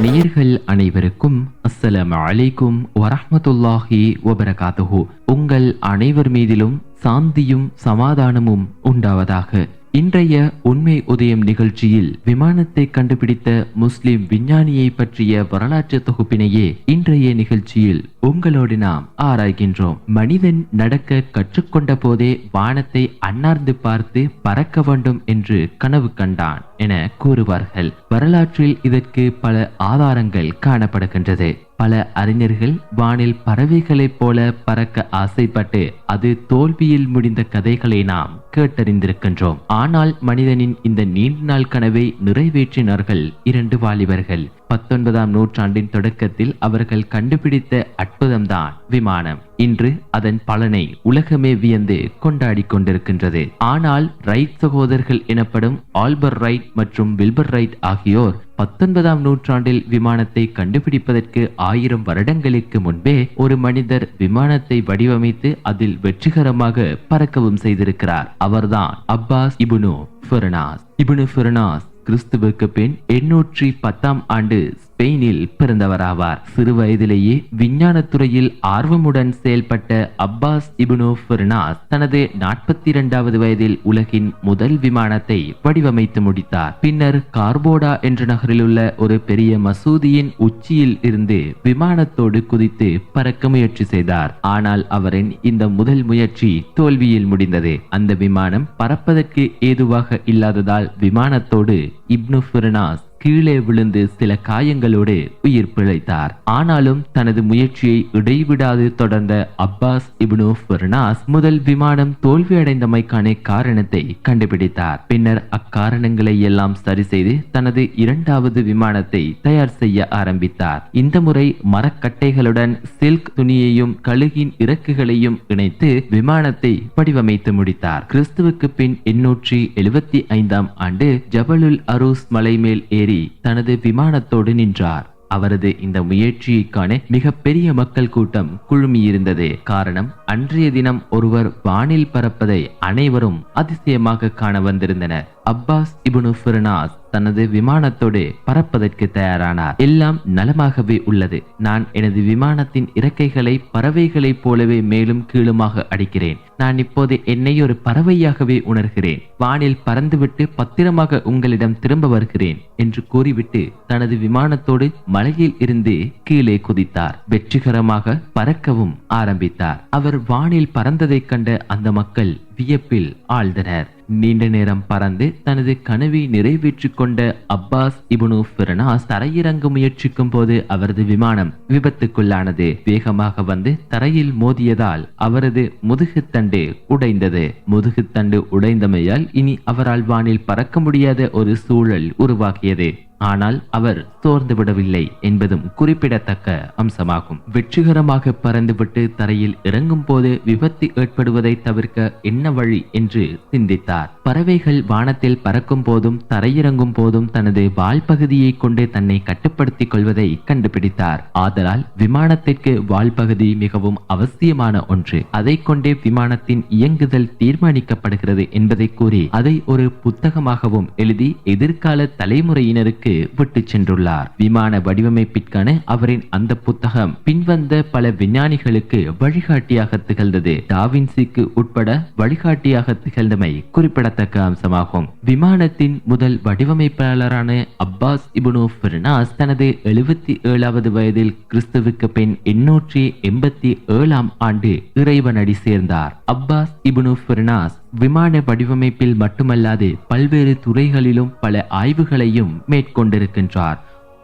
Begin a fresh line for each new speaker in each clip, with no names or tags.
நேயர்கள் அனைவருக்கும் அஸ்ஸலாமு அலைக்கும் வரஹ்மத்துல்லாஹி வபரகாத்துஹு. உங்கள் அனைவர் மீதிலும் சாந்தியும் சமாதானமும் உண்டாவதாக. இன்றைய உண்மை உதயம் நிகழ்ச்சியில் விமானத்தை கண்டுபிடித்த முஸ்லிம் விஞ்ஞானியை பற்றிய வரலாற்று தொகுப்பினையே இன்றைய நிகழ்ச்சியில் உங்களோடு நாம் ஆராய்கின்றோம். மனிதன் நடக்க கற்றுக்கொண்ட போதே வானத்தை அண்ணார்ந்து பார்த்து பறக்க வேண்டும் என்று கனவு கண்டான் என கூறுவார்கள். வரலாற்றில் இதற்கு பல ஆதாரங்கள் காணப்படுகின்றது. பல அறிஞர்கள் வானில் பறவைகளைப் போல பறக்க ஆசைப்பட்டு அது தோல்வியில் முடிந்த கதைகளை நாம் கேட்டறிந்திருக்கின்றோம். ஆனால் மனிதனின் இந்த நீண்ட நாள் கனவை நிறைவேற்றினார்கள் இரண்டு வாலிபர்கள். 19ஆம் நூற்றாண்டின் தொடக்கத்தில் அவர்கள் கண்டுபிடித்த அற்புதம்தான் விமானம். இன்று அதன் பலனை உலகமே வியந்து கொண்டாடி கொண்டிருக்கின்றது. ஆனால் ரைட் சகோதரர்கள் எனப்படும் ஆல்பர் ரைட் மற்றும் வில்பர் ரைட் ஆகியோர் 19ஆம் நூற்றாண்டில் விமானத்தை கண்டுபிடிப்பதற்கு 1000 வருடங்களுக்கு முன்பே ஒரு மனிதர் விமானத்தை வடிவமைத்து அதில் வெற்றிகரமாக பறக்கவும் செய்திருக்கிறார். அவர்தான் அப்பாஸ் இப்னு ஃபிர்னாஸ். கிறிஸ்துவுக்கு பின் 810ஆம் ஆண்டு ஸ்பெயினில் பிறந்தவராவார். சிறு வயதிலேயே விஞ்ஞான துறையில் ஆர்வமுடன் செயல்பட்ட அப்பாஸ் இப்னு ஃபிர்னாஸ் தனது 42வது வயதில் உலகின் முதல் விமானத்தை வடிவமைத்து முடித்தார். பின்னர் கார்போடா என்ற நகரில் உள்ள ஒரு பெரிய மசூதியின் உச்சியில் இருந்து விமானத்தோடு குதித்து பறக்க முயற்சி செய்தார். ஆனால் அவரின் இந்த முதல் முயற்சி தோல்வியில் முடிந்தது. அந்த விமானம் பறப்பதற்கு ஏதுவாக இல்லாததால் விமானத்தோடு இப்னு ஃபிர்னாஸ் கீழே விழுந்து சில காயங்களோடு உயிர் பிழைத்தார். ஆனாலும் தனது முயற்சியை இடைவிடாது தொடர்ந்த அப்பாஸ் இப்னு ஃபிர்னாஸ் முதல் விமானம் தோல்வியடைந்தமைக்கான காரணத்தை கண்டுபிடித்தார். பின்னர் அக்காரணங்களை எல்லாம் சரி செய்து தனது 2வது விமானத்தை தயார் செய்ய ஆரம்பித்தார். இந்த முறை மரக்கட்டைகளுடன் சில்க் துணியையும் கழுகின் இறக்குகளையும் இணைத்து விமானத்தை வடிவமைத்து முடித்தார். கிறிஸ்துவுக்கு பின் 875ஆம் ஆண்டு ஜபலுல் அரூஸ் மலை மேல் ஏறி தனது விமானத்தோடு நின்றார். அவரது இந்த முயற்சியை காண மிகப்பெரிய மக்கள் கூட்டம் குழுமியிருந்தது. காரணம், அன்றைய தினம் ஒருவர் வானில் பறப்பதை அனைவரும் அதிசயமாக காண வந்திருந்தனர். அப்பாஸ் இப்னு ஃபிர்னாஸ் தனது விமானத்தோடு பறப்பதற்கு தயாரானார். எல்லாம் நலமாகவே உள்ளது. நான் எனது விமானத்தின் இறக்கைகளை பறவைகளைப் போலவே மேலும் கீழுமாக அடிக்கிறேன். நான் இப்போது என்னை ஒரு பறவையாகவே உணர்கிறேன். வானில் பறந்துவிட்டு பத்திரமாக உங்களிடம் திரும்ப வருகிறேன் என்று கூறிவிட்டு தனது விமானத்தோடு மலையில் இருந்து கீழே குதித்தார். வெற்றிகரமாக பறக்கவும் ஆரம்பித்தார். அவர் வானில் பறந்ததை கண்ட அந்த மக்கள் வியப்பில் ஆழ்ந்தனர். நீண்ட நேரம் பறந்து தனது கனவை நிறைவேற்றிக் கொண்ட அப்பாஸ் இப்னு ஃபிர்னாஸ் தரையிறங்க முயற்சிக்கும் போது அவரது விமானம் விபத்துக்குள்ளானது. வேகமாக வந்து தரையில் மோதியதால் அவரது முதுகுத்தண்டு உடைந்தது. முதுகுத்தண்டு உடைந்தமையால் இனி அவரால் வானில் பறக்க முடியாத ஒரு சூழல் உருவாகியது. ஆனால் அவர் சோர்ந்து விடவில்லை என்பதும் குறிப்பிடத்தக்க அம்சமாகும். வெற்றிகரமாக பறந்துவிட்டு தரையில் இறங்கும் போது விபத்து ஏற்படுவதை தவிர்க்க என்ன வழி என்று சிந்தித்தார். பறவைகள் வானத்தில் பறக்கும் போதும் தரையிறங்கும் போதும் தனது வால் பகுதியை கொண்டு தன்னை கட்டுப்படுத்திக் கொள்வதை கண்டுபிடித்தார். ஆதலால் விமானத்திற்கு வால் பகுதி மிகவும் அவசியமான ஒன்று. அதை கொண்டே விமானத்தின் இயங்குதல் தீர்மானிக்கப்படுகிறது என்பதை கூறி அதை ஒரு புத்தகமாகவும் எழுதி எதிர்கால தலைமுறையினருக்கு விட்டு சென்றுள்ளார். விமான வடிவமைப்பிற்கான அவரின் அந்த புத்தகம் பின்வந்த பல விஞ்ஞானிகளுக்கு வழிகாட்டியாக திகழ்ந்தது. டாவின்சிக்கு உட்பட வழிகாட்டியாக திகழ்ந்தமை குறிப்பிடத்தக்க அம்சமாகும். விமானத்தின் முதல் வடிவமைப்பாளரான அப்பாஸ் இப்னு ஃபிர்னாஸ் தனது 77வது வயதில் கிறிஸ்துவுக்கு பின் 887ஆம் ஆண்டு இறைவனடி சேர்ந்தார். அப்பாஸ் இப்னு ஃபிர்னாஸ் விமான வடிவமைப்பில் மட்டுமல்லாது பல்வேறு துறைகளிலும் பல ஆய்வுகளையும் மேற்கொண்டிருக்கின்றார்.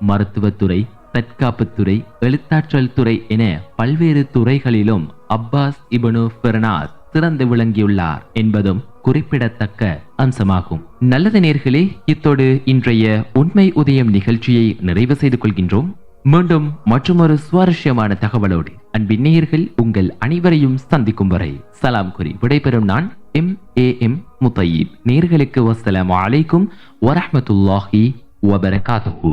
மருத்துவத்துறை, தற்காப்புத்துறை, எழுத்தாற்றல் துறை என பல்வேறு துறைகளிலும் அப்பாஸ் இப்னு ஃபிர்னாஸ் சிறந்து விளங்கியுள்ளார் என்பதும் குறிப்பிடத்தக்க அம்சமாகும். நல்லது நேயர்களே, இத்தோடு இன்றைய உண்மை உதயம் நிகழ்ச்சியை நிறைவு செய்து கொள்கின்றோம். மீண்டும் மற்றொரு சுவாரஸ்யமான தகவலோடு அன்பின் நேயர்கள் உங்கள் அனைவரையும் சந்திக்கும் வரை சலாம் கூறி விடைபெறும் நான் MAM முத்தய்யிப். நேயர்களுக்கு வஸ்ஸலாமு அலைக்கும் வரஹ்மத்துல்லாஹி வபரகாத்துஹு.